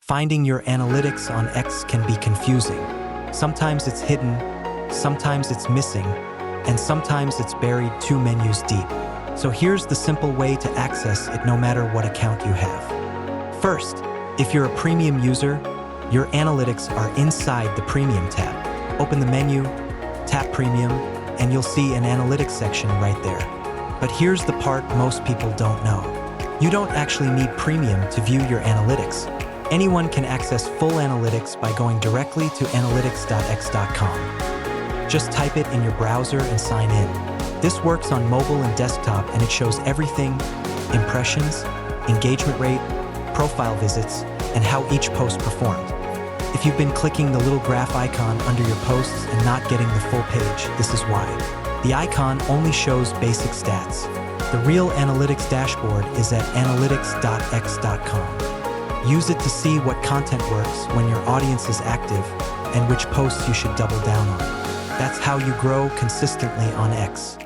Finding your analytics on X can be confusing. Sometimes it's hidden, sometimes it's missing, and sometimes it's buried 2 menus deep. So here's the simple way to access it no matter what account you have. First, if you're a premium user, your analytics are inside the Premium tab. Open the menu, tap Premium, and you'll see an analytics section right there. But here's the part most people don't know. You don't actually need Premium to view your analytics. Anyone can access full analytics by going directly to analytics.x.com. Just type it in your browser and sign in. This works on mobile and desktop, and it shows everything: impressions, engagement rate, profile visits, and how each post performed. If you've been clicking the little graph icon under your posts and not getting the full page, this is why. The icon only shows basic stats. The real analytics dashboard is at analytics.x.com. Use it to see what content works when your audience is active and which posts you should double down on. That's how you grow consistently on X.